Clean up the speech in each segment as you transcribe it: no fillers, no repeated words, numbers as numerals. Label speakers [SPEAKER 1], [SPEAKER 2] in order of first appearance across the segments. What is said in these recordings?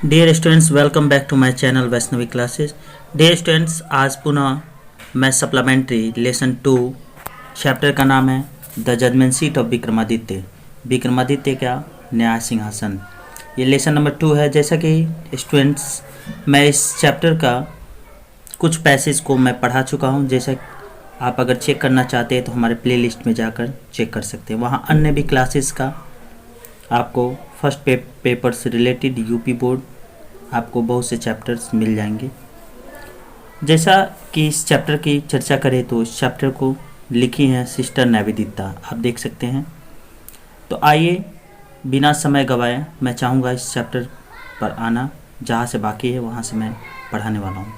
[SPEAKER 1] Dear students, welcome back to my channel Vaishnavi classes. Dear students, आज पुनः मैं supplementary lesson 2 chapter का नाम है the judgement seat of Vikramaditya. Vikramaditya का न्याय सिंहासन, ये लेसन नंबर 2 है। जैसा कि स्टूडेंट्स, मैं इस चैप्टर का कुछ पैसेज को मैं पढ़ा चुका हूँ। जैसा आप अगर चेक करना चाहते हैं तो हमारे प्लेलिस्ट में जाकर चेक कर सकते हैं। वहाँ अन्य भी क्लासेस का आपको फर्स्ट पेपर से रिलेटेड यूपी बोर्ड आपको बहुत से चैप्टर्स मिल जाएंगे। जैसा कि इस चैप्टर की चर्चा करें तो इस चैप्टर को लिखी हैं सिस्टर निवेदिता, आप देख सकते हैं। तो आइए बिना समय गवाए मैं चाहूँगा इस चैप्टर पर आना, जहाँ से बाकी है वहाँ से मैं पढ़ाने वाला हूँ।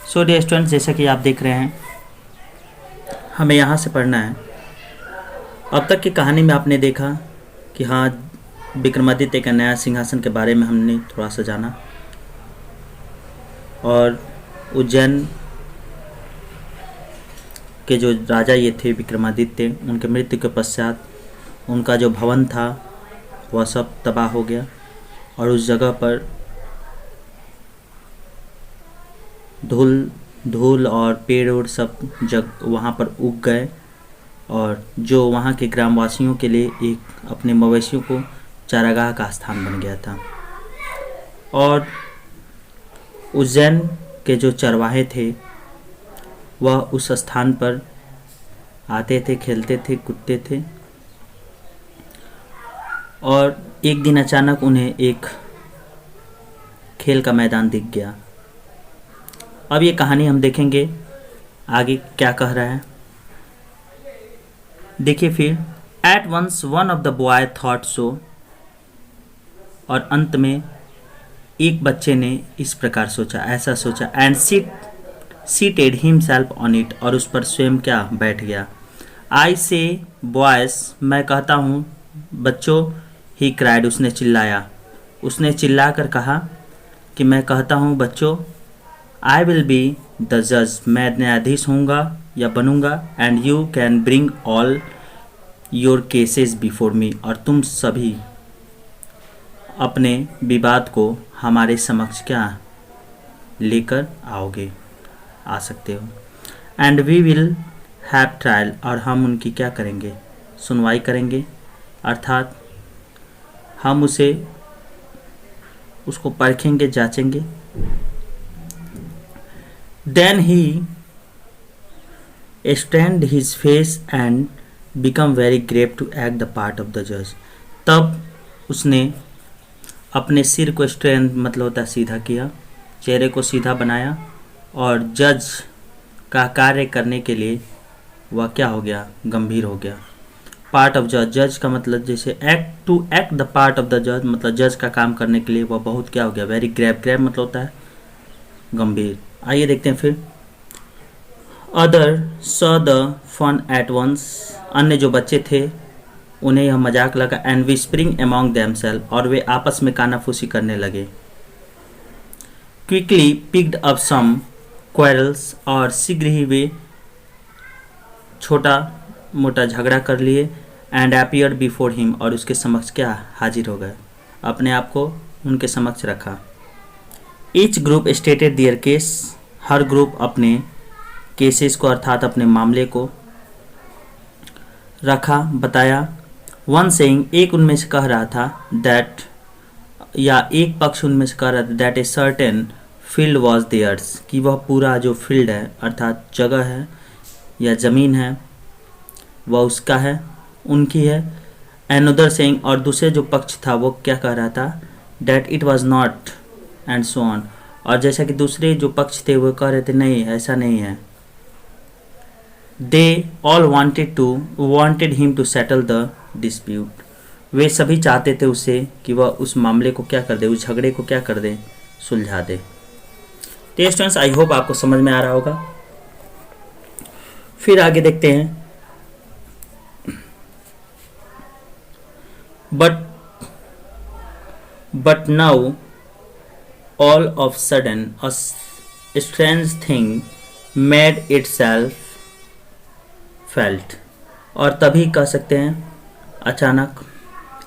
[SPEAKER 1] सो डियर स्टूडेंट्स, जैसा कि आप देख रहे हैं, हमें यहाँ से पढ़ना है। अब तक की कहानी में आपने देखा कि हाँ, विक्रमादित्य का नया सिंहासन के बारे में हमने थोड़ा सा जाना, और उज्जैन के जो राजा ये थे विक्रमादित्य, उनके मृत्यु के पश्चात उनका जो भवन था वह सब तबाह हो गया, और उस जगह पर धूल और पेड़ और सब वहाँ पर उग गए, और जो वहाँ के ग्रामवासियों के लिए एक अपने मवेशियों को चारागाह का स्थान बन गया था। और उज्जैन के जो चरवाहे थे वह उस स्थान पर आते थे, खेलते थे, कूदते थे, और एक दिन अचानक उन्हें एक खेल का मैदान दिख गया। अब ये कहानी हम देखेंगे आगे क्या कह रहा है। देखिए फिर, at once one of the boy thought so, और अंत में एक बच्चे ने इस प्रकार सोचा, ऐसा सोचा, and seated himself on it, और उस पर स्वयं क्या बैठ गया। आई से बॉयस, मैं कहता हूँ बच्चों, ही क्राइड, उसने चिल्लाया, उसने चिल्लाकर कहा कि मैं कहता हूँ बच्चों, आई विल बी द जज, मैं न्यायाधीश होऊंगा या बनूंगा, and you can bring all your cases before me, और तुम सभी अपने विवाद को हमारे समक्ष क्या लेकर आ सकते हो। And we will have trial, और हम उनकी क्या करेंगे, सुनवाई करेंगे, अर्थात हम उसको परखेंगे, जांचेंगे। Then he stand his face and become very grave to act the part of the जज, तब उसने अपने सिर को स्ट्रेंथ मतलब होता है सीधा किया, चेहरे को सीधा बनाया, और जज का कार्य करने के लिए वह क्या हो गया, गंभीर हो गया। पार्ट ऑफ जज, जज का मतलब जैसे act the part of the जज, मतलब जज का काम करने के लिए वह बहुत क्या हो गया, वेरी ग्रेव मतलब होता है गंभीर। आइए देखते हैं फिर। Other saw the fun at once, अन्य जो बच्चे थे उन्हें यह मजाक लगा, एंड विस्परिंग अमॉन्ग देमसेल्फ, और वे आपस में कानाफूसी करने लगे। Quickly picked up some quarrels, और शीघ्र ही वे छोटा मोटा झगड़ा कर लिए। एंड अपीयर्ड बिफोर हिम, और उसके समक्ष क्या हाजिर हो गए, अपने आप को उनके समक्ष रखा। Each group stated there case, her group अपने केसेस को अर्थात अपने मामले को रखा, बताया। वन सेइंग, एक उनमें से कह रहा था, दैट, या एक पक्ष उनमें से कह रहा था, that a certain field was theirs, कि वह पूरा जो फील्ड है अर्थात जगह है या ज़मीन है वह उसका है, उनकी है। अनदर सेइंग, और दूसरे जो पक्ष था वो क्या कह रहा था, that it was not, and so on, और जैसा कि दूसरे जो पक्ष थे वो कह रहे थे नहीं ऐसा नहीं है। They all wanted him to settle the dispute. वे सभी चाहते थे उससे कि वह उस मामले को क्या कर दे, उस झगड़े को क्या कर दे, सुलझा दे। तो स्टूडेंट्स, आई होप आपको समझ में आ रहा होगा। फिर आगे देखते हैं। But now all of sudden a strange thing made itself felt, और तभी कह सकते हैं अचानक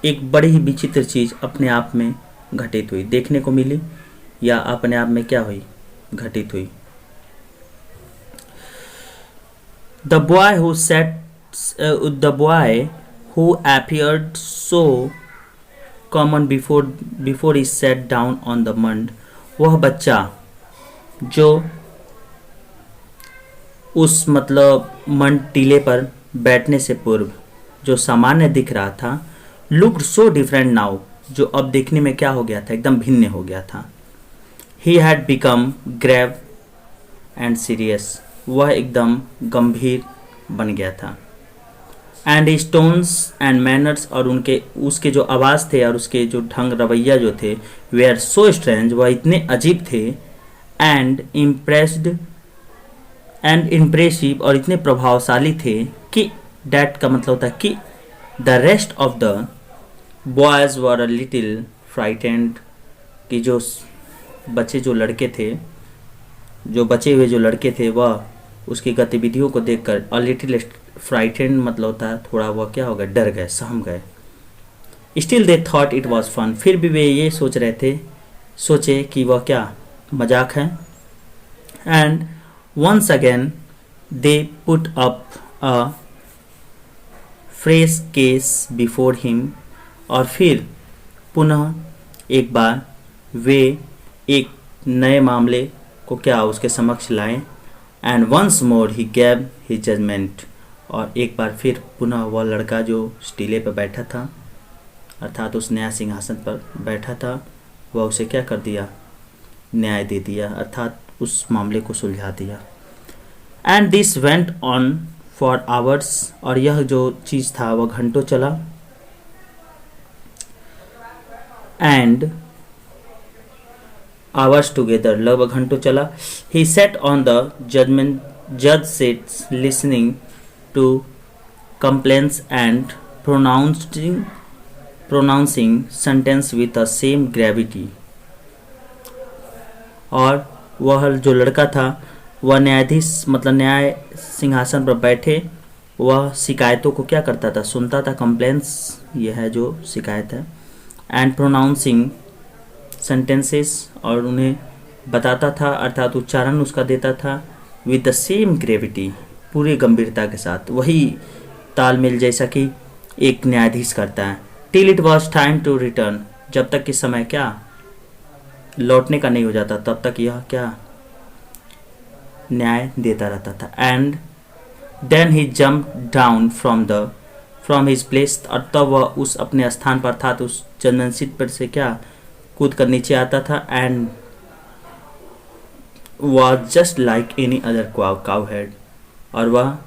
[SPEAKER 1] एक बड़ी ही विचित्र चीज़ अपने आप में घटित हुई, देखने को मिली या अपने आप में क्या हुई, घटित हुई। The boy who appeared so common before he sat down on the mud, वह बच्चा जो उस मतलब मंड टीले पर बैठने से पूर्व जो सामान्य दिख रहा था, looked so different now, जो अब देखने में क्या हो गया था, एकदम भिन्न हो गया था। He had become grave and serious, वह एकदम गंभीर बन गया था। एंड टोन्स एंड मैनर्स, और उसके जो आवाज़ थे और उसके जो ढंग रवैया जो थे, वे आर सो स्ट्रेंज, वह इतने अजीब थे। एंड इम्प्रेसिव, और इतने प्रभावशाली थे कि डैट का मतलब होता है कि the rest of the boys were a little frightened, कि जो बच्चे जो लड़के थे, जो बचे हुए जो लड़के थे, वह उसकी गतिविधियों को देखकर अ लिटिल फ्राइटेंड मतलब होता है थोड़ा, वह क्या हो गए, डर गए, सहम गए। Still they thought it was fun, फिर भी वे ये सोचे कि वह क्या मजाक है। And once again they put up a fresh case before him, और फिर पुनः एक बार वे एक नए मामले को क्या उसके समक्ष लाए। And once more he gave his judgement, और एक बार फिर पुनः वह लड़का जो टीले पर बैठा था, अर्थात उस न्याय सिंहासन पर बैठा था, वह उसे क्या कर दिया, न्याय दे दिया, अर्थात उस मामले को सुलझा दिया। And this went on for hours, और यह जो चीज़ था वह घंटों चला। एंड आवर्स टुगेदर, लगभग घंटों चला। ही सेट ऑन द जज sets listening to complaints and pronouncing sentence with the same gravity, और वह जो लड़का था वह न्यायाधीश मतलब न्याय सिंहासन पर बैठे वह शिकायतों को क्या करता था, सुनता था। कंप्लेंट्स यह है जो शिकायत है, एंड प्रोनाउंसिंग सेंटेंसेस, और उन्हें बताता था अर्थात उच्चारण उसका देता था। विद द सेम ग्रेविटी, पूरी गंभीरता के साथ, वही तालमेल जैसा कि एक न्यायाधीश करता है। Till it was time to return, जब तक कि समय क्या लौटने का नहीं हो जाता तब तक यह क्या न्याय देता रहता था। And then he jump down from his place, और तब वह उस अपने स्थान पर अर्थात उस जजमेंट सीट पर से क्या कूद कर नीचे आता था। And was just like any other cow head, और वह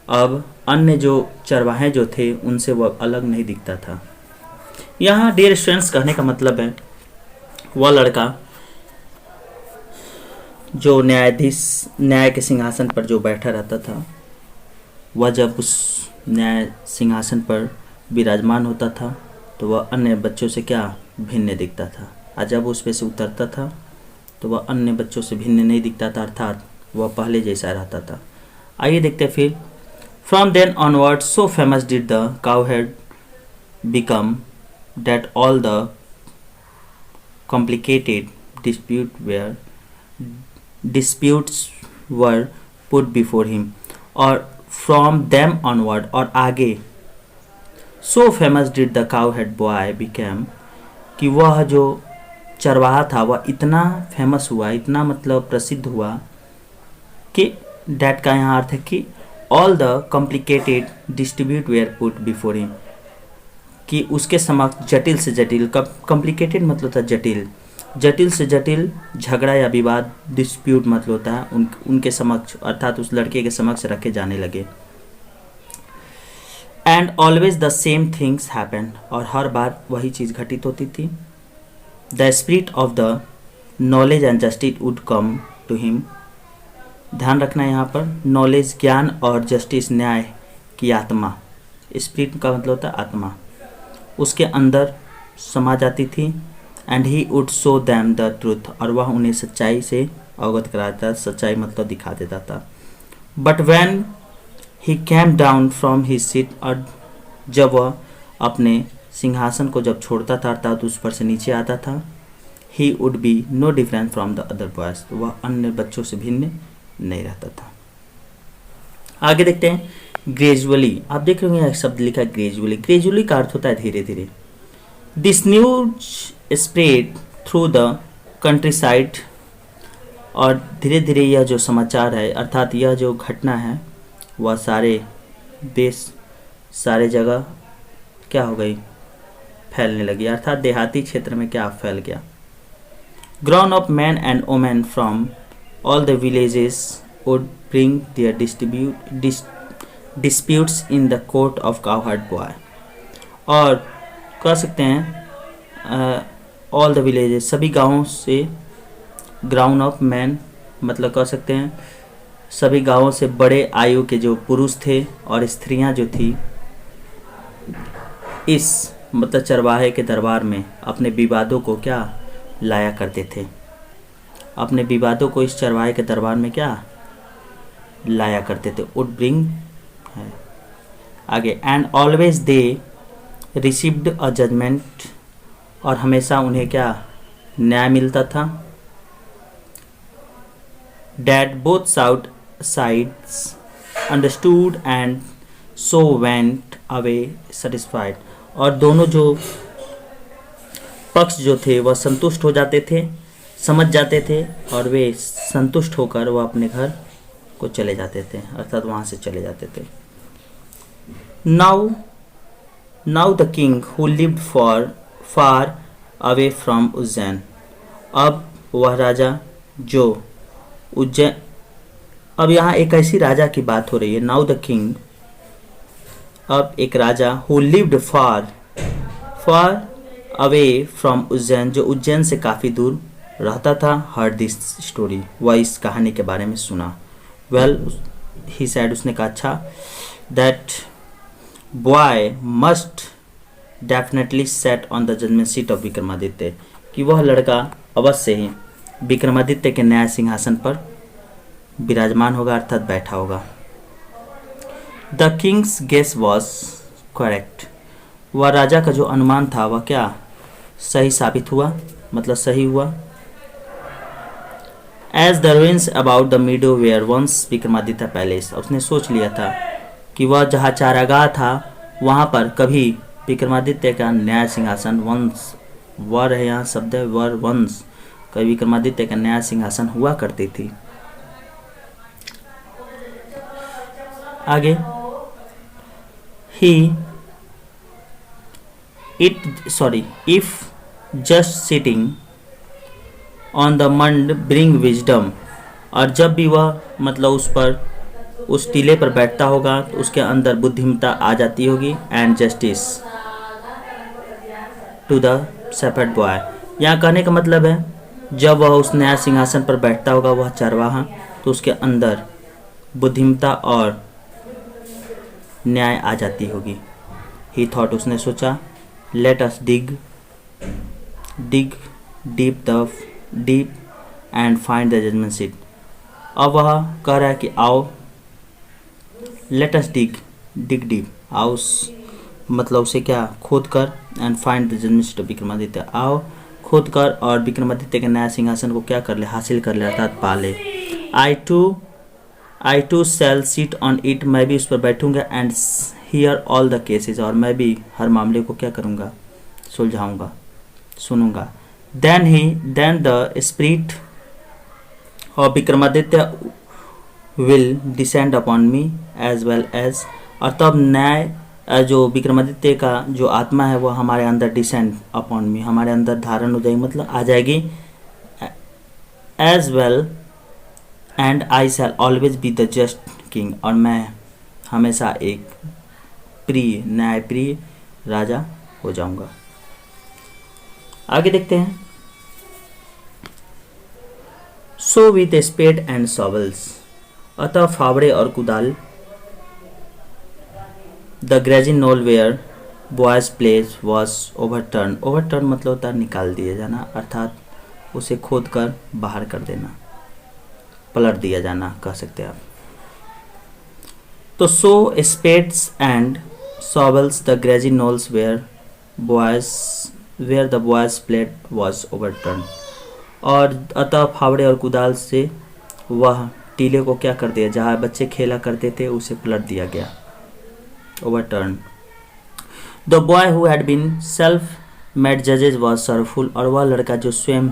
[SPEAKER 1] अब अन्य जो चरवाहे जो थे उनसे वह अलग नहीं दिखता था। यहाँ डियर स्टूडेंट्स कहने का मतलब है वह लड़का जो न्याय के सिंहासन पर जो बैठा रहता था, वह जब उस न्याय सिंहासन पर विराजमान होता था तो वह अन्य बच्चों से क्या भिन्न दिखता था, और जब उस पे से उतरता था तो वह अन्य बच्चों से भिन्न नहीं दिखता था, अर्थात वह पहले जैसा रहता था। आइए देखते हैं फिर। From then onward so famous did the cowherd become that all the complicated disputes were put before him, और from them onward, और आगे so famous did the cowhead boy became, कि वह जो चरवाहा था वह इतना फेमस हुआ, इतना मतलब प्रसिद्ध हुआ कि डैट का यहाँ अर्थ है कि all the complicated distribute were put before him, कि उसके समक्ष जटिल से जटिल, कॉम्प्लिकेटेड मतलब था जटिल, जटिल से जटिल झगड़ा या विवाद, डिस्प्यूट मतलब होता है उनके समक्ष अर्थात उस लड़के के समक्ष रखे जाने लगे। And always the same things happen, और हर बार वही चीज़ घटित होती थी। The spirit of the knowledge and justice would come to him, ध्यान रखना यहाँ पर नॉलेज ज्ञान और जस्टिस न्याय की आत्मा, स्पिरिट का मतलब होता है आत्मा, उसके अंदर समा जाती थी। And he would show them the truth, और वह उन्हें सच्चाई से अवगत कराता, सच्चाई मतलब दिखा देता था। But when he came down from his seat, और जब वह अपने सिंहासन को जब छोड़ता था अर्थात उस पर से नीचे आता था, he would be no different from the other boys, वह अन्य बच्चों से भिन्न नहीं रहता था। आगे देखते हैं ग्रेजुअली। आप देख रहे होंगे शब्द लिखा है ग्रेजुअली। ग्रेजुअली का अर्थ होता है धीरे धीरे। This news spread through the country side, और धीरे धीरे यह जो समाचार है अर्थात यह जो घटना है वह सारे देश सारे जगह क्या हो गई, फैलने लगी, अर्थात देहाती क्षेत्र में क्या फैल गया। Ground of man and women from all the villages would bring their disputes in the court of cowherd boy, और कह सकते हैं ऑल द विलेजेस सभी गांवों से, ग्राउंड ऑफ मैन मतलब कह सकते हैं सभी गांवों से बड़े आयु के जो पुरुष थे और स्त्रियां जो थी इस मतलब चरवाहे के दरबार में अपने विवादों को क्या लाया करते थे, अपने विवादों को इस चरवाहे के दरबार में क्या लाया करते थे। वुड ब्रिंग है आगे, and always they received a judgement, और हमेशा उन्हें क्या न्याय मिलता था। That both sides understood and so went away satisfied, और दोनों जो पक्ष जो थे वह संतुष्ट हो जाते थे, समझ जाते थे, और वे संतुष्ट होकर वह अपने घर को चले जाते थे, अर्थात वहाँ से चले जाते थे। Now the king who lived far away from Ujjain, अब वह राजा जो उज्जैन, अब यहाँ एक ऐसी राजा की बात हो रही है। नाउ द किंग, अब एक राजा who lived far away from Ujjain, जो उज्जैन से काफ़ी दूर रहता था, हर्ड दिस स्टोरी, वह इस कहानी के बारे में सुना। वेल ही सैड, उसने कहा अच्छा, that boy must definitely sat on the judgement seat of Vikramaditya, कि वह लड़का अवश्य ही विक्रमादित्य के न्याय सिंहासन पर विराजमान होगा अर्थात बैठा होगा। The king's guess was correct, वह राजा का जो अनुमान था वह क्या सही साबित हुआ, मतलब सही हुआ। As the ruins about the meadow where once Vikramaditya palace, उसने सोच लिया था कि वह जहाँ चारागाह था वहाँ पर कभी विक्रमादित्य का न्याय सिंहासन, वंश वर है यहाँ शब्द है, वर वंश, कभी विक्रमादित्य का न्याय सिंहासन हुआ करती थी। आगे if just sitting on the मंड ब्रिंग विजडम, और जब भी वह मतलब उस पर उस टीले पर बैठता होगा तो उसके अंदर बुद्धिमत्ता आ जाती होगी, and justice to the shepherd boy, यहाँ कहने का मतलब है जब वह उस न्याय सिंहासन पर बैठता होगा वह चरवाहा, तो उसके अंदर बुद्धिमत्ता और न्याय आ जाती होगी। ही थॉट, उसने सोचा, let us dig deep and find the judgement seat, अब वह कह रहा है कि आओ, लेट अस डिग डीप, आओ मतलब उसे क्या खोद कर, and find the judgement seat of Vikramaditya, आओ खोद कर और विक्रमादित्य के न्याय सिंहासन को क्या कर ले, हासिल कर ले अर्थात पा ले। I too shall sit on it, मैं भी उस पर बैठूंगा, and hear all the cases, और मैं भी हर मामले को क्या करूंगा, सुलझाऊंगा, सुनूंगा। Then the spirit of Vikramaditya will descend upon me as well as, और तब न्याय जो विक्रमादित्य का जो आत्मा है वह हमारे अंदर डिसेंड अपॉन मी, हमारे अंदर धारण हो जाएगी, मतलब आ जाएगी, as well and I shall always be the just king, और मैं हमेशा एक प्रिय न्याय प्रिय राजा हो जाऊंगा। आगे देखते हैं। So with spade and shovels, अतः फावड़े और कुदाल, the grazing knoll where boys place was overturn, overturn मतलब होता है निकाल दिया जाना, अर्थात उसे खोद कर बाहर कर देना, पलट दिया जाना कह सकते हैं आप। तो so spades and shovels the grazing knolls where boys where the boys played was overturn, और अतः फावड़े और कुदाल से वह टीले को क्या कर दिया, जहाँ बच्चे खेला करते थे उसे पलट दिया गया, overturn. The boy who had been self made जजेज वॉज सरफुल, और वह लड़का जो स्वयं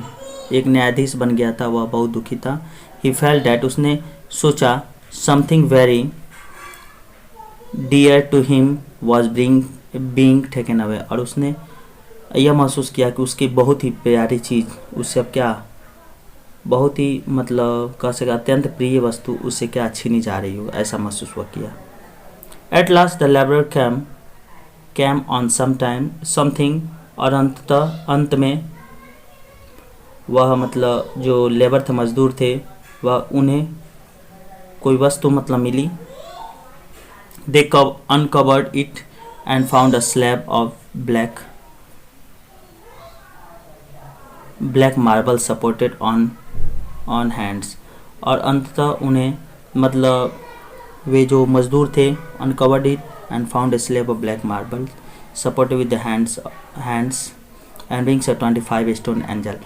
[SPEAKER 1] एक न्यायाधीश बन गया था वह बहुत दुखी था। ही फेल्ट डैट, उसने सोचा, something very dear to him was being taken away, और उसने यह महसूस किया कि उसकी बहुत ही प्यारी चीज़ उससे अब क्या, बहुत ही मतलब कह सके अत्यंत प्रिय वस्तु उससे क्या छीनी जा रही हो, ऐसा महसूस हुआ किया। At last the labour came on something, और अंत में वह मतलब जो लेबर थे, मजदूर थे, वह उन्हें कोई वस्तु मतलब मिली। They uncovered it and found a slab of black marble supported on hands, और अंततः उन्हें मतलब वे जो मजदूर थे, uncovered it and found a slab of black marble supported with the hands and brings a 25 stone angel,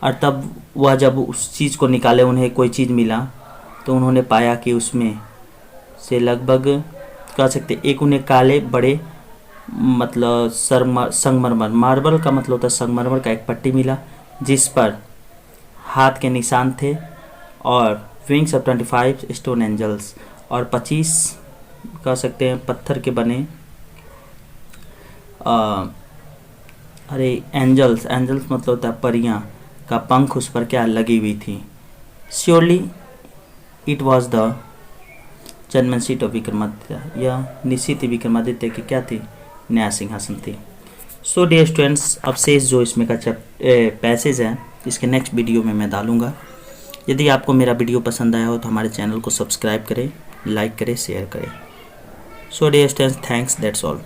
[SPEAKER 1] और तब वह जब उस चीज़ को निकाले, उन्हें कोई चीज़ मिला, तो उन्होंने पाया कि उसमें से लगभग कह सकते एक उन्हें काले बड़े मतलब संगमरमर, मार्बल का मतलब होता है संगमरमर का एक पट्टी मिला जिस पर हाथ के निशान थे, और विंग्स ऑफ 25 स्टोन एंजल्स, और 25 कह सकते हैं पत्थर के बने एंजल्स मतलब होता है परियां का पंख उस पर क्या लगी हुई थी। Surely it was the judgement seat of Vikramaditya, यह निश्चित ही विक्रमादित्य की क्या थी, न्याय सिंहासन थी। सो डियर स्टूडेंट्स, अब शेष जो इसमें का पैसेज है इसके नेक्स्ट वीडियो में मैं डालूंगा। यदि आपको मेरा वीडियो पसंद आया हो तो हमारे चैनल को सब्सक्राइब करें, लाइक करें, शेयर करें। So dear students, thanks, that's all.